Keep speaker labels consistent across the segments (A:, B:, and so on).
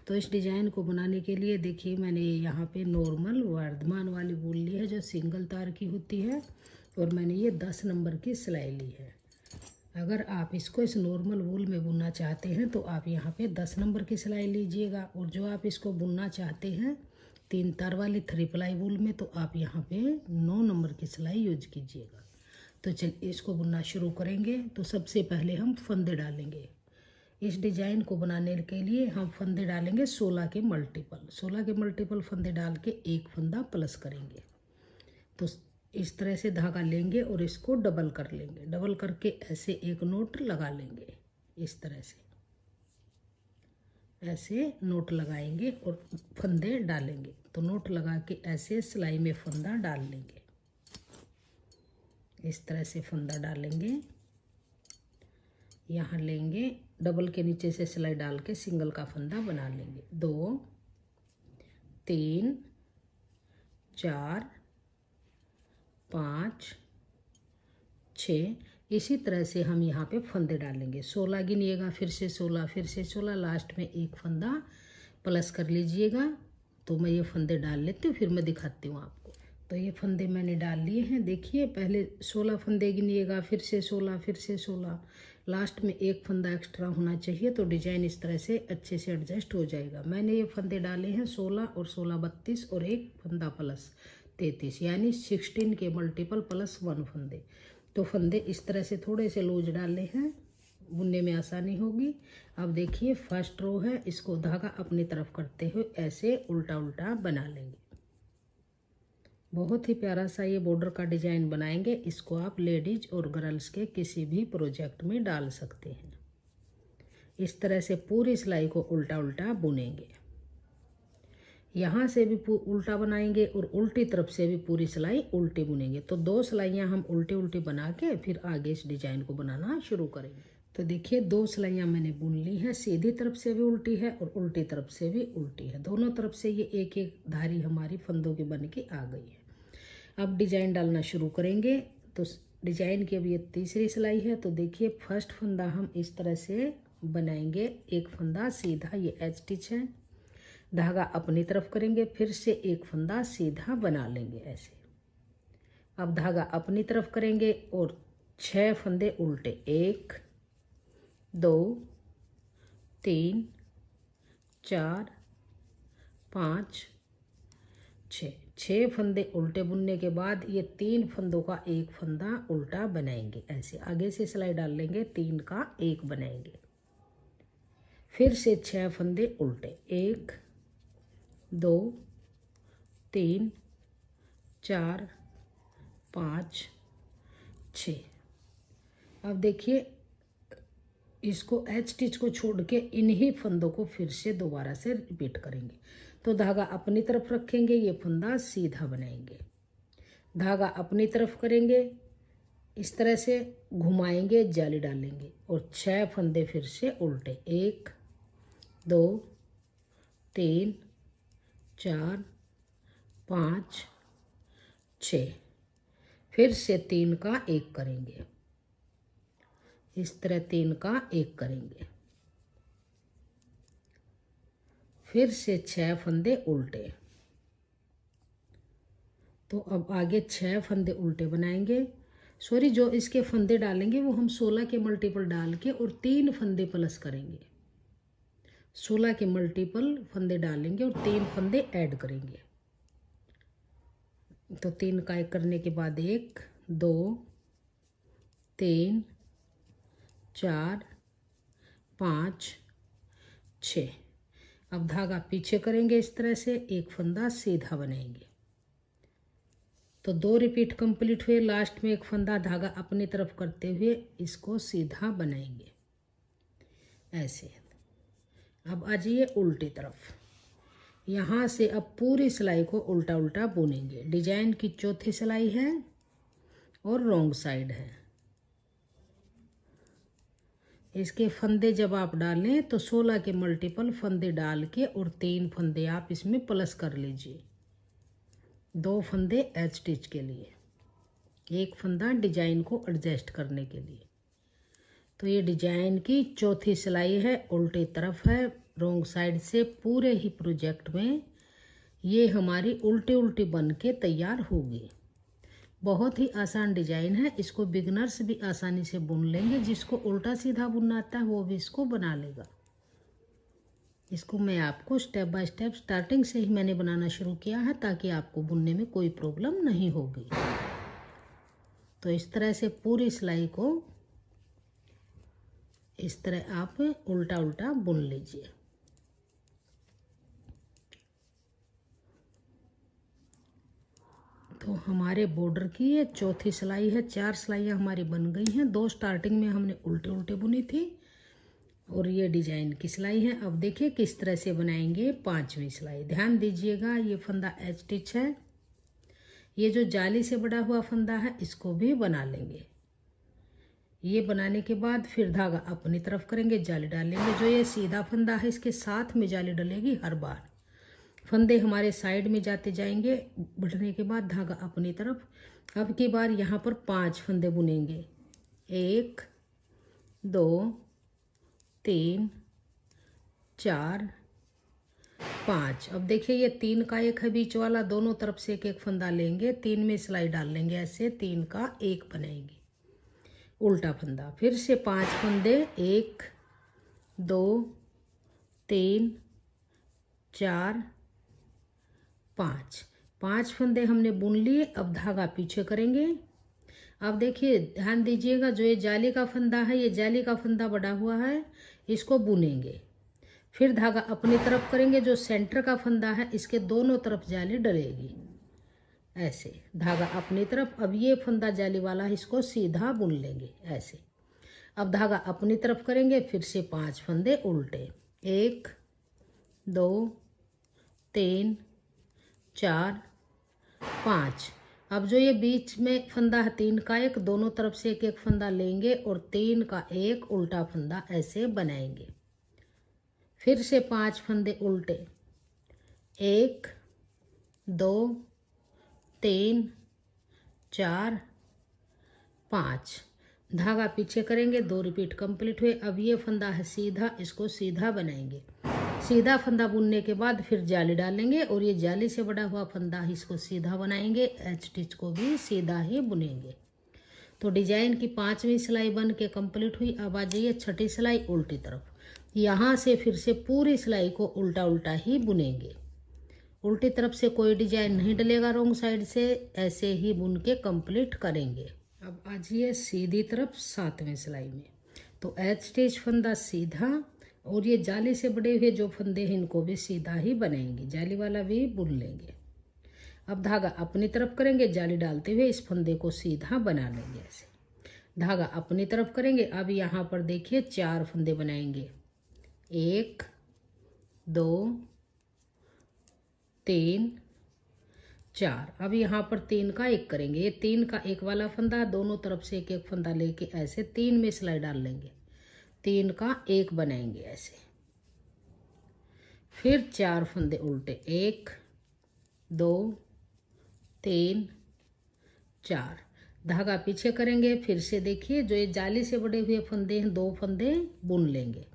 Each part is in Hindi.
A: तो इस डिज़ाइन को बनाने के लिए देखिए मैंने यहाँ पे नॉर्मल वर्धमान वाली वूल ली है जो सिंगल तार की होती है, और मैंने ये 10 नंबर की सिलाई ली है। अगर आप इसको इस नॉर्मल वूल में बुनना चाहते हैं तो आप यहाँ पे 10 नंबर की सिलाई लीजिएगा, और जो आप इसको बुनना चाहते हैं 3 तार वाली 3 प्लाई वूल में तो आप यहाँ पे 9 नंबर की सिलाई यूज कीजिएगा। तो चलिए इसको बुनना शुरू करेंगे। तो सबसे पहले हम फंदे डालेंगे। इस डिज़ाइन को बनाने के लिए हम फंदे डालेंगे 16 के मल्टीपल फंदे डाल के एक फंदा प्लस करेंगे। तो इस तरह से धागा लेंगे और इसको डबल कर लेंगे, डबल करके ऐसे एक नोट लगा लेंगे। इस तरह से ऐसे नोट लगाएंगे और फंदे डालेंगे। तो नोट लगा के ऐसे सिलाई में फंदा डाल लेंगे। इस तरह से फंदा डालेंगे, यहाँ लेंगे, डबल के नीचे से सिलाई डाल के सिंगल का फंदा बना लेंगे। 2 3 4 5 6। इसी तरह से हम यहाँ पे फंदे डालेंगे। 16 गिनिएगा, फिर से 16, फिर से 16, लास्ट में एक फंदा प्लस कर लीजिएगा। तो मैं ये फंदे डाल लेती हूँ, फिर मैं दिखाती हूँ आपको। तो ये फंदे मैंने डाल लिए हैं। देखिए पहले 16 फंदे गिनिएगा, फिर से 16, फिर से 16, लास्ट में एक फंदा एक्स्ट्रा होना चाहिए। तो डिजाइन इस तरह से अच्छे से एडजस्ट हो जाएगा। मैंने ये फंदे डाले हैं 16 और 16 32 और एक फंदा प्लस 33, यानी 16 के मल्टीपल प्लस 1 फंदे। तो फंदे इस तरह से थोड़े से लूज डाले हैं, बुनने में आसानी होगी। अब देखिए फर्स्ट रो है, इसको धागा अपनी तरफ करते हुए ऐसे उल्टा उल्टा बना लेंगे। बहुत ही प्यारा सा ये बॉर्डर का डिजाइन बनाएंगे। इसको आप लेडीज और गर्ल्स के किसी भी प्रोजेक्ट में डाल सकते हैं। इस तरह से पूरी सिलाई को उल्टा उल्टा बुनेंगे। यहाँ से भी उल्टा बनाएंगे और उल्टी तरफ से भी पूरी सिलाई उल्टी बुनेंगे। तो 2 सिलाइयाँ हम उल्टी उल्टी बना के फिर आगे इस डिजाइन को बनाना शुरू करेंगे। तो देखिए 2 सिलाइयाँ मैंने बुन ली हैं, सीधी तरफ से भी उल्टी है और उल्टी तरफ से भी उल्टी है। दोनों तरफ से ये एक एक धारी हमारी फंदों की बन के आ गई है। अब डिजाइन डालना शुरू करेंगे। तो डिजाइन की अब ये तीसरी सिलाई है। तो देखिए फर्स्ट फंदा हम इस तरह से बनाएंगे, एक फंदा सीधा, ये एच स्टिच है, धागा अपनी तरफ करेंगे, फिर से एक फंदा सीधा बना लेंगे ऐसे। अब धागा अपनी तरफ करेंगे और 6 फंदे उल्टे, 1 2 3 4 5 6 फंदे उल्टे बुनने के बाद ये 3 फंदों का एक फंदा उल्टा बनाएंगे। ऐसे आगे से सिलाई डाल लेंगे, 3 का 1 बनाएंगे, फिर से 6 फंदे उल्टे, 1 2 3 4 5 6। अब देखिए इसको एच स्टिच को छोड़ के इन्हीं फंदों को फिर से दोबारा से रिपीट करेंगे। तो धागा अपनी तरफ रखेंगे, ये फंदा सीधा बनाएंगे, धागा अपनी तरफ करेंगे, इस तरह से घुमाएंगे, जाली डालेंगे और 6 फंदे फिर से उल्टे, 1 2 3 4 5 6, फिर से 3 का 1 करेंगे, इस तरह 3 का 1 करेंगे, फिर से 6 फंदे उल्टे। तो अब आगे 6 फंदे उल्टे बनाएंगे। सॉरी, जो इसके फंदे डालेंगे वो हम 16 के मल्टीपल डाल के और 3 फंदे प्लस करेंगे। 16 के मल्टीपल फंदे डालेंगे और 3 फंदे ऐड करेंगे। तो 3 का 1 करने के बाद 1 2 3 4 5 6। अब धागा पीछे करेंगे, इस तरह से एक फंदा सीधा बनाएंगे। तो 2 रिपीट कंप्लीट हुए, लास्ट में एक फंदा धागा अपनी तरफ करते हुए इसको सीधा बनाएंगे ऐसे। अब आ जाइए उल्टी तरफ, यहाँ से अब पूरी सिलाई को उल्टा उल्टा बुनेंगे। डिजाइन की चौथी सिलाई है और रॉन्ग साइड है। इसके फंदे जब आप डालें तो 16 के मल्टीपल फंदे डाल के और 3 फंदे आप इसमें प्लस कर लीजिए। 2 फंदे एच स्टिच के लिए, एक फंदा डिजाइन को एडजस्ट करने के लिए। तो ये डिजाइन की चौथी सिलाई है, उल्टी तरफ है, रोंग साइड से पूरे ही प्रोजेक्ट में ये हमारी उल्टी उल्टी बन के तैयार होगी। बहुत ही आसान डिजाइन है, इसको बिगनर्स भी आसानी से बुन लेंगे। जिसको उल्टा सीधा बुनना आता है वो भी इसको बना लेगा। इसको मैं आपको स्टेप बाय स्टेप स्टार्टिंग से ही मैंने बनाना शुरू किया है ताकि आपको बुनने में कोई प्रॉब्लम नहीं होगी। तो इस तरह से पूरी सिलाई को इस तरह आप उल्टा उल्टा बुन लीजिए। तो हमारे बॉर्डर की ये चौथी सिलाई है। 4 सिलाइयाँ हमारी बन गई हैं। 2 स्टार्टिंग में हमने उल्टे उल्टे बुनी थी और ये डिजाइन की सिलाई है। अब देखिए किस तरह से बनाएंगे 5वीं सिलाई। ध्यान दीजिएगा, ये फंदा एच स्टिच है। ये जो जाली से बड़ा हुआ फंदा है इसको भी बना लेंगे। ये बनाने के बाद फिर धागा अपनी तरफ करेंगे, जाली डालेंगे। जो ये सीधा फंदा है इसके साथ में जाली डलेगी हर बार। फंदे हमारे साइड में जाते जाएंगे। बढ़ने के बाद धागा अपनी तरफ। अब की बार यहाँ पर 5 फंदे बुनेंगे। 1 2 3 4 5। अब देखिए ये 3 का 1 है बीच वाला, दोनों तरफ से एक एक फंदा लेंगे। 3 में सिलाई डाल लेंगे, ऐसे 3 का 1 बनाएंगे उल्टा फंदा। फिर से 5 फंदे, 1 2 3 4 5 फंदे हमने बुन लिए। अब धागा पीछे करेंगे। अब देखिए ध्यान दीजिएगा, जो ये जाली का फंदा है, ये जाली का फंदा बड़ा हुआ है, इसको बुनेंगे। फिर धागा अपनी तरफ करेंगे। जो सेंटर का फंदा है इसके दोनों तरफ जाली डलेगी, ऐसे धागा अपनी तरफ। अब ये फंदा जाली वाला है, इसको सीधा बुन लेंगे ऐसे। अब धागा अपनी तरफ करेंगे। फिर से 5 फंदे उल्टे, 1 2 3 4 5। अब जो ये बीच में फंदा है 3 का 1, दोनों तरफ से एक एक फंदा लेंगे और 3 का 1 उल्टा फंदा ऐसे बनाएंगे। फिर से 5 फंदे उल्टे, 1 2 3 4 5। धागा पीछे करेंगे, 2 रिपीट कंप्लीट हुए। अब ये फंदा है सीधा, इसको सीधा बनाएंगे। सीधा फंदा बुनने के बाद फिर जाली डालेंगे और ये जाली से बड़ा हुआ फंदा है, इसको सीधा बनाएंगे। एच स्टिच को भी सीधा ही बुनेंगे। तो डिजाइन की 5वीं सिलाई बन के कंप्लीट हुई। अब आ जाइए 6ठी सिलाई उल्टी तरफ। यहाँ से फिर से पूरी सिलाई को उल्टा उल्टा ही बुनेंगे। उल्टी तरफ से कोई डिजाइन नहीं डलेगा, रोंग साइड से ऐसे ही बुन के कंप्लीट करेंगे। अब आ जाइए सीधी तरफ 7वें सिलाई में। तो एच स्टिच फंदा सीधा और ये जाली से बड़े हुए जो फंदे हैं इनको भी सीधा ही बनाएंगे, जाली वाला भी बुन लेंगे। अब धागा अपनी तरफ करेंगे, जाली डालते हुए इस फंदे को सीधा बना लेंगे ऐसे। धागा अपनी तरफ करेंगे। अब यहाँ पर देखिए 4 फंदे बनाएंगे, 1 2 3 4। अब यहाँ पर 3 का 1 करेंगे। ये 3 का 1 वाला फंदा, दोनों तरफ से एक एक फंदा लेके ऐसे 3 में सिलाई डाल लेंगे। 3 का 1 बनाएंगे ऐसे। फिर 4 फंदे उल्टे, 1 2 3 4। धागा पीछे करेंगे। फिर से देखिए जो ये जाली से बड़े हुए फंदे हैं 2 फंदे बुन लेंगे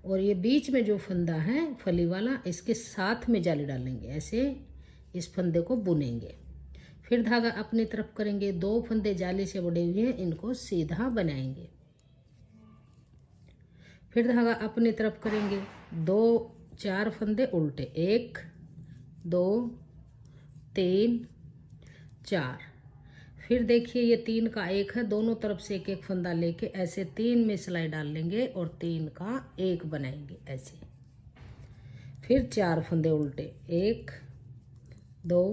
A: और ये बीच में जो फंदा है फली वाला, इसके साथ में जाली डालेंगे ऐसे। इस फंदे को बुनेंगे। फिर धागा अपनी तरफ करेंगे। 2 फंदे जाली से बड़े हुए हैं, इनको सीधा बनाएंगे। फिर धागा अपनी तरफ करेंगे। 4 फंदे उल्टे, 1 2 3 4। फिर देखिए ये 3 का 1 है, दोनों तरफ से एक एक फंदा लेके ऐसे 3 में सिलाई डाल लेंगे और 3 का 1 बनाएंगे ऐसे। फिर 4 फंदे उल्टे, 1 2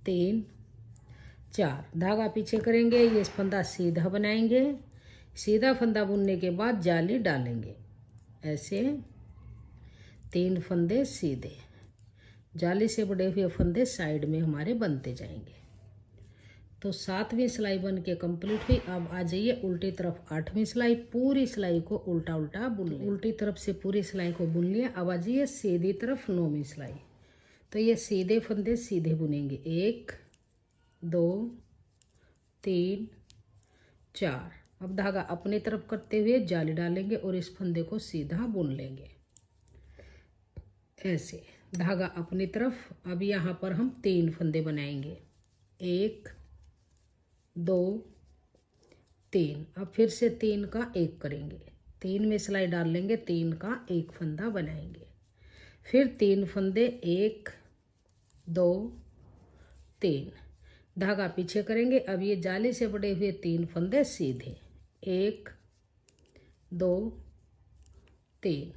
A: 3 4। धागा पीछे करेंगे, ये फंदा सीधा बनाएंगे। सीधा फंदा बुनने के बाद जाली डालेंगे ऐसे। 3 फंदे सीधे, जाली से बड़े हुए फंदे साइड में हमारे बनते जाएंगे। तो 7वीं सिलाई बन के कंप्लीट हुई। अब आ जाइए उल्टी तरफ 8वीं सिलाई। पूरी सिलाई को उल्टा उल्टा बुन लिया। उल्टी तरफ से पूरी सिलाई को बुन लिया। अब आ जाइए सीधी तरफ 9वीं सिलाई। तो ये सीधे फंदे सीधे बुनेंगे, 1 2 3 4। अब धागा अपनी तरफ करते हुए जाली डालेंगे और इस फंदे को सीधा बुन लेंगे ऐसे। धागा अपनी तरफ। अब यहाँ पर हम 3 फंदे बनाएंगे, 1 2 3। अब फिर से 3 का 1 करेंगे, 3 में सिलाई डाल लेंगे, 3 का 1 फंदा बनाएंगे। फिर 3 फंदे, 1 2 3। धागा पीछे करेंगे। अब ये जाली से बड़े हुए 3 फंदे सीधे, 1 2 3।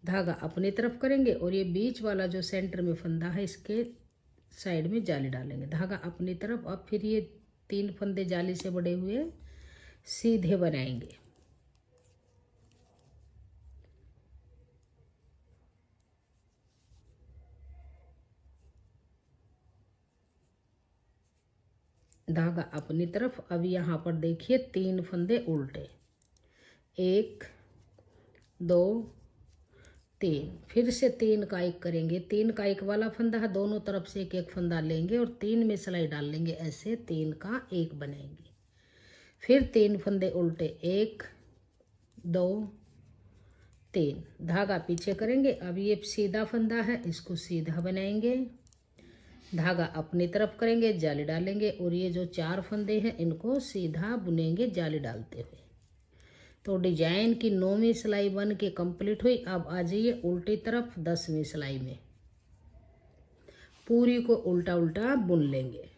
A: धागा अपनी तरफ करेंगे और ये बीच वाला जो सेंटर में फंदा है इसके साइड में जाली डालेंगे। धागा अपनी तरफ। अब फिर ये 3 फंदे जाली से बड़े हुए सीधे बनाएंगे। धागा अपनी तरफ। अब यहाँ पर देखिए 3 फंदे उल्टे, 1 2 3। फिर से 3 का 1 करेंगे, 3 का 1 वाला फंदा है, दोनों तरफ से एक एक फंदा लेंगे और 3 में सिलाई डाल लेंगे ऐसे, 3 का 1 बनाएंगे। फिर 3 फंदे उल्टे, 1 2 3। धागा पीछे करेंगे। अब ये सीधा फंदा है, इसको सीधा बनाएंगे। धागा अपनी तरफ करेंगे, जाली डालेंगे और ये जो 4 फंदे हैं इनको सीधा बुनेंगे जाली डालते हुए। तो डिजाइन की 9वीं सिलाई बन के कंप्लीट हुई। अब आ जाइए उल्टी तरफ 10वीं सिलाई में। पूरी को उल्टा उल्टा बुन लेंगे।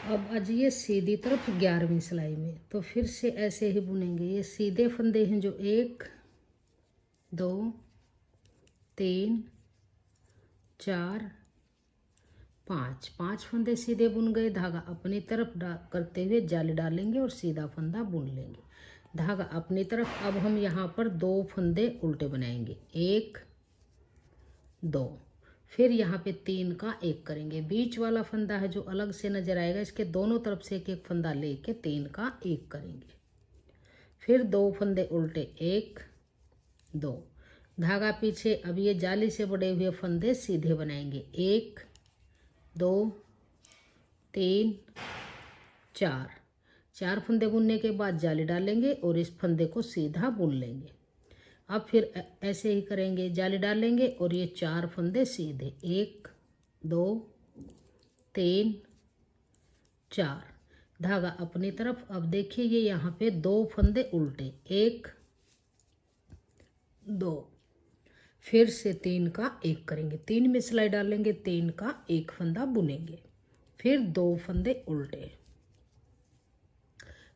A: अब आ जाइए सीधी तरफ 11वीं सिलाई में। तो फिर से ऐसे ही बुनेंगे। ये सीधे फंदे हैं जो 1 2 3 4 5 फंदे सीधे बुन गए। धागा अपनी तरफ करते हुए जाली डालेंगे और सीधा फंदा बुन लेंगे। धागा अपनी तरफ। अब हम यहाँ पर 2 फंदे उल्टे बनाएंगे, 1 2। फिर यहाँ पे 3 का 1 करेंगे। बीच वाला फंदा है जो अलग से नजर आएगा, इसके दोनों तरफ से एक एक फंदा लेके 3 का 1 करेंगे। फिर 2 फंदे उल्टे, 1 2। धागा पीछे। अब ये जाली से बड़े हुए फंदे सीधे बनाएंगे, 1 2 3 4 फंदे बुनने के बाद जाली डालेंगे और इस फंदे को सीधा बुन लेंगे। अब फिर ऐसे ही करेंगे, जाली डालेंगे और ये 4 फंदे सीधे, 1 2 3 4। धागा अपनी तरफ। अब देखिए ये यहाँ पे 2 फंदे उल्टे, 1 2। फिर से 3 का 1 करेंगे, 3 में सिलाई डालेंगे, 3 का 1 फंदा बुनेंगे। फिर 2 फंदे उल्टे,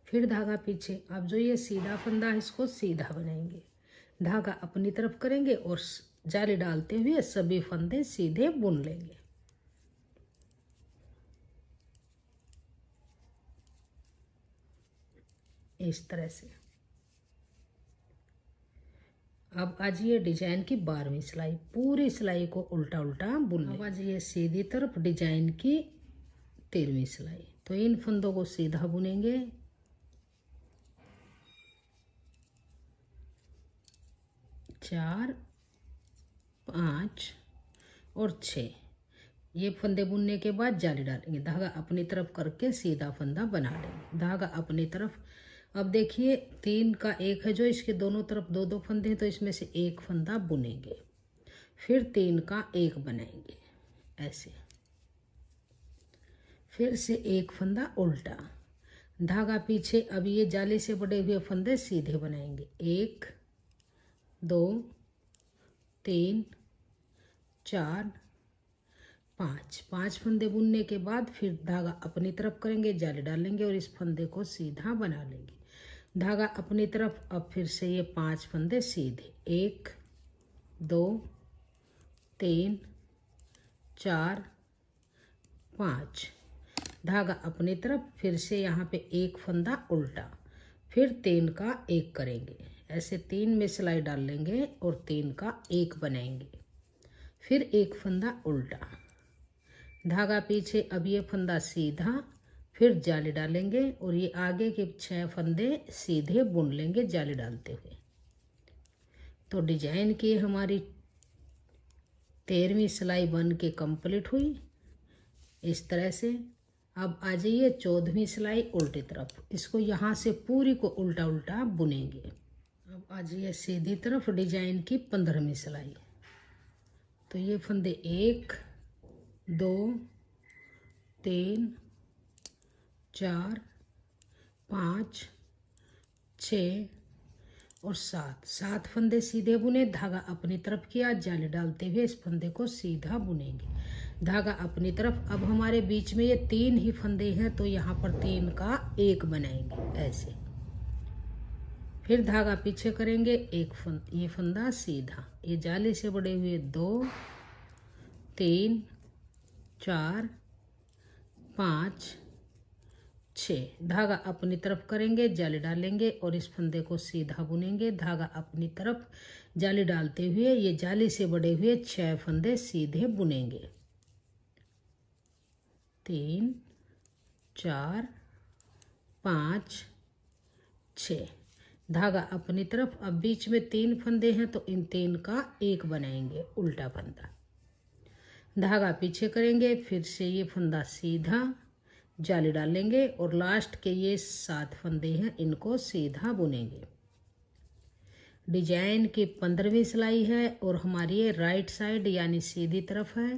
A: फिर धागा पीछे। अब जो ये सीधा फंदा है इसको सीधा बनाएंगे। धागा अपनी तरफ करेंगे और जाली डालते हुए सभी फंदे सीधे बुन लेंगे इस तरह से। अब आ जाइए डिजाइन की 12वीं सिलाई। पूरी सिलाई को उल्टा उल्टा बुन लें। अब आ जाइए सीधी तरफ डिजाइन की 13वीं सिलाई। तो इन फंदों को सीधा बुनेंगे, 4 5 और 6। ये फंदे बुनने के बाद जाली डालेंगे। धागा अपनी तरफ करके सीधा फंदा बना लेंगे। धागा अपनी तरफ। अब देखिए 3 का 1 है जो इसके दोनों तरफ 2 फंदे हैं, तो इसमें से 1 फंदा बुनेंगे। फिर 3 का 1 बनाएंगे ऐसे। फिर से 1 फंदा उल्टा, धागा पीछे। अब ये जाली से बड़े हुए फंदे सीधे बनाएंगे, 1 2 3 4 5 फंदे बुनने के बाद फिर धागा अपनी तरफ करेंगे, जाली डालेंगे और इस फंदे को सीधा बना लेंगे। धागा अपनी तरफ। अब फिर से ये 5 फंदे सीधे, 1 2 3 4 5। धागा अपनी तरफ। फिर से यहाँ पे 1 फंदा उल्टा, फिर 3 का 1 करेंगे ऐसे। 3 में सिलाई डाल लेंगे और 3 का 1 बनाएंगे। फिर 1 फंदा उल्टा, धागा पीछे। अब ये फंदा सीधा, फिर जाली डालेंगे और ये आगे के 6 फंदे सीधे बुन लेंगे जाली डालते हुए। तो डिजाइन की हमारी 13वीं सिलाई बन के कंप्लीट हुई इस तरह से। अब आ जाइए 14वीं सिलाई उल्टी तरफ, इसको यहाँ से पूरी को उल्टा उल्टा बुनेंगे। अब आ जाइए सीधी तरफ डिजाइन की 15वीं सिलाई। तो ये फंदे 1 2 3 4 5 6 और 7 फंदे सीधे बुने, धागा अपनी तरफ किया, जाली डालते हुए इस फंदे को सीधा बुनेंगे, धागा अपनी तरफ। अब हमारे बीच में ये 3 ही फंदे हैं, तो यहाँ पर 3 का 1 बनाएंगे ऐसे। फिर धागा पीछे करेंगे, ये फंदा सीधा, ये जाली से बड़े हुए 2 3 4 5 6, धागा अपनी तरफ करेंगे, जाली डालेंगे और इस फंदे को सीधा बुनेंगे, धागा अपनी तरफ, जाली डालते हुए ये जाली से बड़े हुए 6 फंदे सीधे बुनेंगे। 3 4 5 6, धागा अपनी तरफ। अब बीच में 3 फंदे हैं, तो इन 3 का 1 बनाएंगे उल्टा फंदा, धागा पीछे करेंगे, फिर से ये फंदा सीधा, जाली डालेंगे और लास्ट के ये 7 फंदे हैं, इनको सीधा बुनेंगे। डिजाइन की 15वीं सिलाई है और हमारी ये राइट साइड यानी सीधी तरफ है।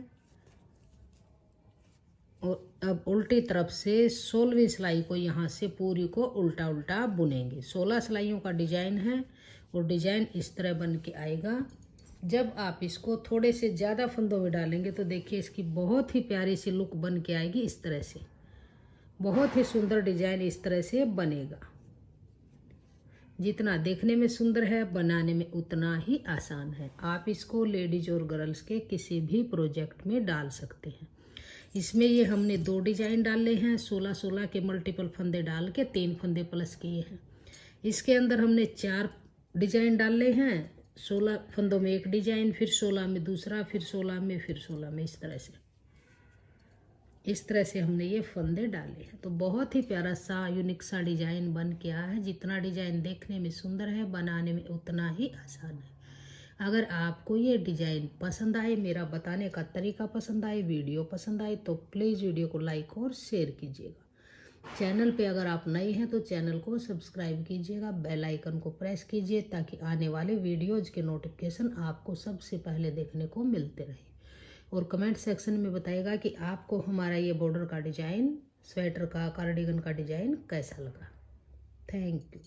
A: और अब उल्टी तरफ से 16वीं सिलाई को यहाँ से पूरी को उल्टा उल्टा बुनेंगे। 16 सिलाइयों का डिजाइन है और डिजाइन इस तरह बन के आएगा। जब आप इसको थोड़े से ज़्यादा फंदों में डालेंगे तो देखिए इसकी बहुत ही प्यारी सी लुक बन के आएगी। इस तरह से बहुत ही सुंदर डिजाइन इस तरह से बनेगा। जितना देखने में सुंदर है, बनाने में उतना ही आसान है। आप इसको लेडीज और गर्ल्स के किसी भी प्रोजेक्ट में डाल सकते हैं। इसमें ये हमने 2 डिजाइन डाले हैं, 16-16 के मल्टीपल फंदे डाल के 3 फंदे प्लस किए हैं। इसके अंदर हमने 4 डिजाइन डाले हैं, 16 फंदों में 1 डिजाइन, फिर 16 में दूसरा, फिर 16 में, फिर 16 में, इस तरह से हमने ये फंदे डाले हैं। तो बहुत ही प्यारा सा यूनिक सा डिजाइन बन के आया है। जितना डिजाइन देखने में सुंदर है, बनाने में उतना ही आसान है। अगर आपको ये डिजाइन पसंद आए, मेरा बताने का तरीका पसंद आए, वीडियो पसंद आए, तो प्लीज़ वीडियो को लाइक और शेयर कीजिएगा। चैनल पे अगर आप नए हैं तो चैनल को सब्सक्राइब कीजिएगा, बेल आइकन को प्रेस कीजिए ताकि आने वाले वीडियोज़ के नोटिफिकेशन आपको सबसे पहले देखने को मिलते रहे। और कमेंट सेक्शन में बताइएगा कि आपको हमारा ये बॉर्डर का डिज़ाइन, स्वेटर का, कार्डिगन का डिज़ाइन कैसा लगा। Thank you.